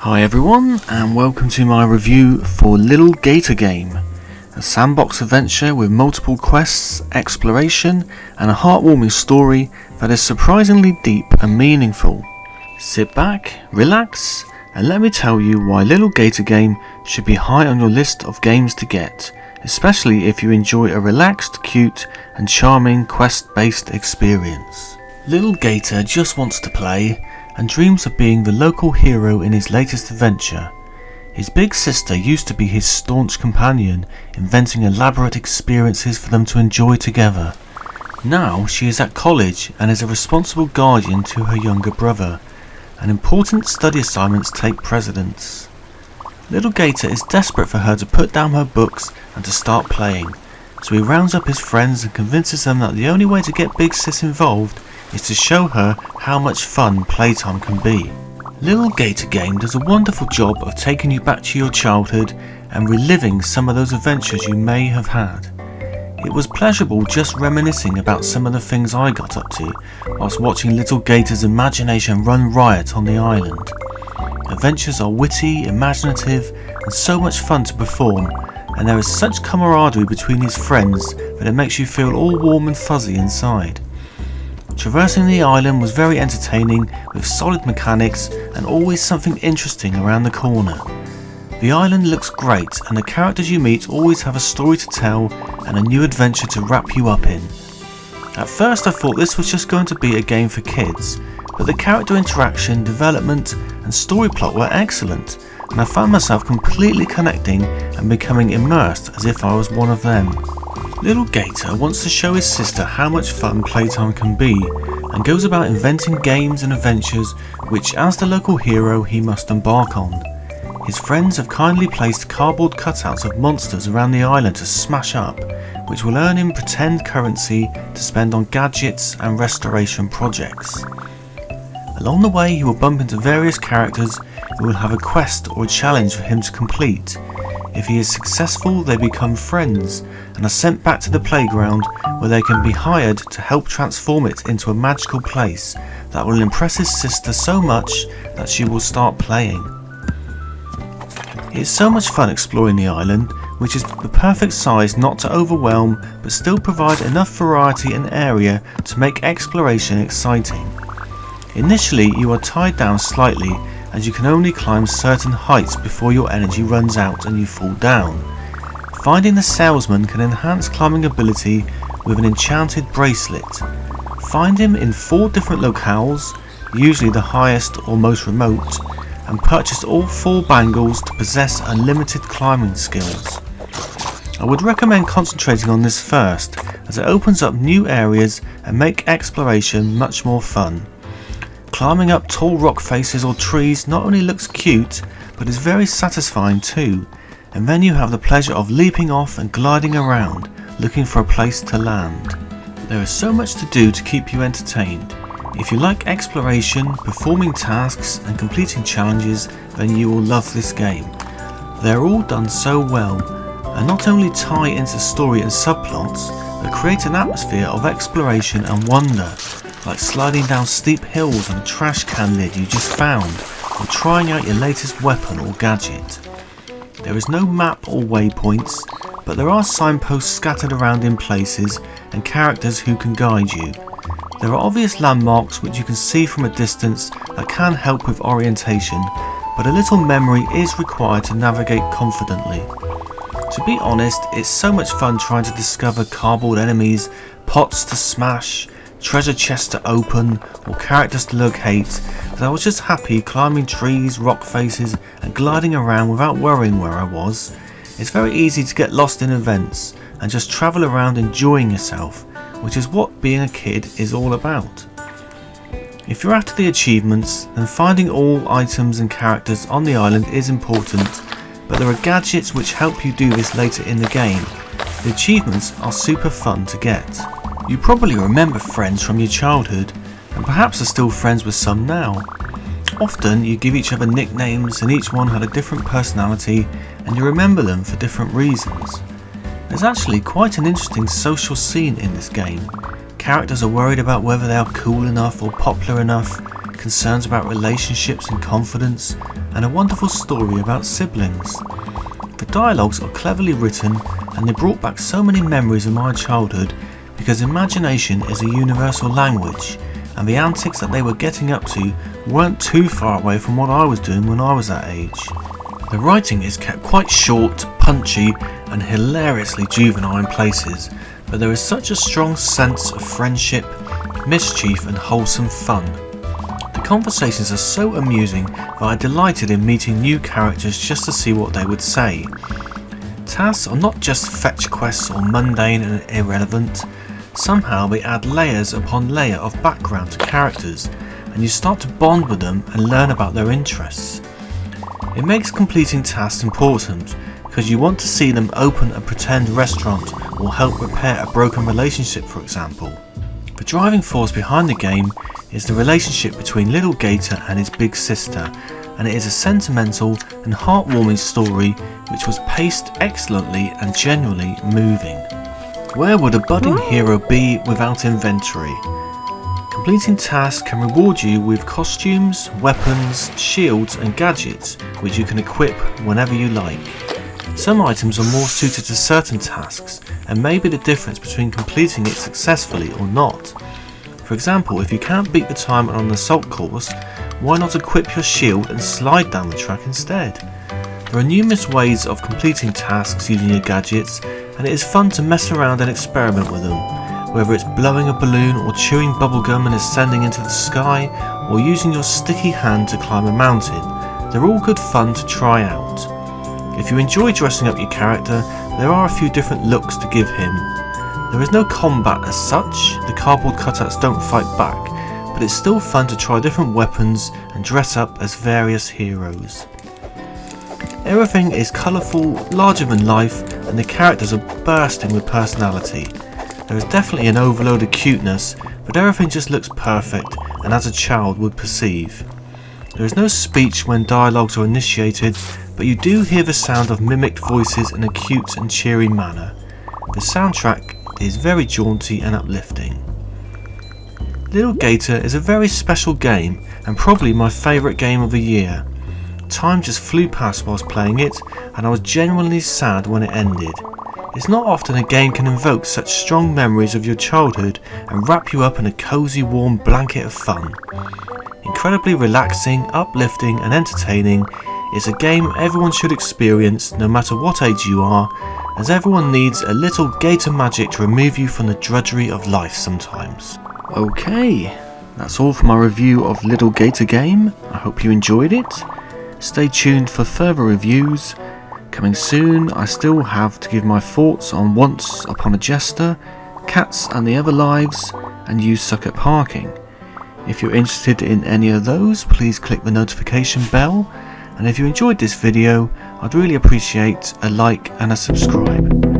Hi everyone, and welcome to my review for LIL GATOR game, a sandbox adventure with multiple quests, exploration, and a heartwarming story that is surprisingly deep and meaningful. Sit back, relax, and let me tell you why LIL GATOR game should be high on your list of games to get, especially if you enjoy a relaxed, cute, and charming quest-based experience. LIL GATOR just wants to play and dreams of being the local hero in his latest adventure. His big sister used to be his staunch companion, inventing elaborate experiences for them to enjoy together. Now she is at college and is a responsible guardian to her younger brother, and important study assignments take precedence. LIL GATOR is desperate for her to put down her books and to start playing, so he rounds up his friends and convinces them that the only way to get Big Sis involved is to show her how much fun playtime can be. LIL GATOR game does a wonderful job of taking you back to your childhood and reliving some of those adventures you may have had. It was pleasurable just reminiscing about some of the things I got up to whilst watching LIL GATOR's imagination run riot on the island. Adventures are witty, imaginative, and so much fun to perform, and there is such camaraderie between his friends that it makes you feel all warm and fuzzy inside. Traversing the island was very entertaining, with solid mechanics and always something interesting around the corner. The island looks great, and the characters you meet always have a story to tell and a new adventure to wrap you up in. At first I thought this was just going to be a game for kids, but the character interaction, development and story plot were excellent, and I found myself completely connecting and becoming immersed as if I was one of them. LIL GATOR wants to show his sister how much fun playtime can be, and goes about inventing games and adventures which, as the local hero, he must embark on. His friends have kindly placed cardboard cutouts of monsters around the island to smash up, which will earn him pretend currency to spend on gadgets and restoration projects. Along the way he will bump into various characters who will have a quest or a challenge for him to complete. If he is successful, they become friends and are sent back to the playground, where they can be hired to help transform it into a magical place that will impress his sister so much that she will start playing. It is so much fun exploring the island, which is the perfect size not to overwhelm but still provide enough variety and area to make exploration exciting. Initially you are tied down slightly, as you can only climb certain heights before your energy runs out and you fall down. Finding the salesman can enhance climbing ability with an enchanted bracelet. Find him in 4 different locales, usually the highest or most remote, and purchase all 4 bangles to possess unlimited climbing skills. I would recommend concentrating on this first, as it opens up new areas and make exploration much more fun. Climbing up tall rock faces or trees not only looks cute, but is very satisfying too, and then you have the pleasure of leaping off and gliding around, looking for a place to land. There is so much to do to keep you entertained. If you like exploration, performing tasks and completing challenges, then you will love this game. They are all done so well, and not only tie into story and subplots, but create an atmosphere of exploration and wonder, like sliding down steep hills on a trash can lid you just found, or trying out your latest weapon or gadget. There is no map or waypoints, but there are signposts scattered around in places and characters who can guide you. There are obvious landmarks which you can see from a distance that can help with orientation, but a little memory is required to navigate confidently. To be honest, it's so much fun trying to discover cardboard enemies, pots to smash, treasure chests to open, or characters to locate, that I was just happy climbing trees, rock faces and gliding around without worrying where I was. It's very easy to get lost in events and just travel around enjoying yourself, which is what being a kid is all about. If you're after the achievements, then finding all items and characters on the island is important, but there are gadgets which help you do this later in the game. The achievements are super fun to get. You probably remember friends from your childhood, and perhaps are still friends with some now. Often you give each other nicknames, and each one had a different personality, and you remember them for different reasons. There's actually quite an interesting social scene in this game. Characters are worried about whether they are cool enough or popular enough, concerns about relationships and confidence, and a wonderful story about siblings. The dialogues are cleverly written and they brought back so many memories of my childhood because imagination is a universal language and the antics that they were getting up to weren't too far away from what I was doing when I was that age. The writing is kept quite short, punchy and hilariously juvenile in places, but there is such a strong sense of friendship, mischief and wholesome fun. The conversations are so amusing that I delighted in meeting new characters just to see what they would say. Tasks are not just fetch quests or mundane and irrelevant. Somehow they add layers upon layer of background to characters, and you start to bond with them and learn about their interests. It makes completing tasks important because you want to see them open a pretend restaurant or help repair a broken relationship, for example. The driving force behind the game is the relationship between little Gator and his big sister, and it is a sentimental and heartwarming story which was paced excellently and genuinely moving. Where would a budding hero be without inventory? Completing tasks can reward you with costumes, weapons, shields and gadgets which you can equip whenever you like. Some items are more suited to certain tasks and may be the difference between completing it successfully or not. For example, if you can't beat the time on an assault course, why not equip your shield and slide down the track instead? There are numerous ways of completing tasks using your gadgets, and it is fun to mess around and experiment with them, whether it's blowing a balloon or chewing bubblegum and ascending into the sky, or using your sticky hand to climb a mountain. They're all good fun to try out. If you enjoy dressing up your character, there are a few different looks to give him. There is no combat as such, the cardboard cutouts don't fight back, but it's still fun to try different weapons and dress up as various heroes. Everything is colourful, larger than life, and the characters are bursting with personality. There is definitely an overload of cuteness, but everything just looks perfect and as a child would perceive. There is no speech when dialogues are initiated, but you do hear the sound of mimicked voices in a cute and cheery manner. The soundtrack is very jaunty and uplifting. Little Gator is a very special game and probably my favourite game of the year. Time just flew past whilst playing it, and I was genuinely sad when it ended. It's not often a game can invoke such strong memories of your childhood and wrap you up in a cosy warm blanket of fun. Incredibly relaxing, uplifting and entertaining, it's a game everyone should experience no matter what age you are, as everyone needs a little Gator magic to remove you from the drudgery of life sometimes. Okay, that's all for my review of Little Gator Game. I hope you enjoyed it. Stay tuned for further reviews. Coming soon, I still have to give my thoughts on Once Upon a Jester, Cats and the Other Lives, and You Suck at Parking. If you're interested in any of those, please click the notification bell, and if you enjoyed this video, I'd really appreciate a like and a subscribe.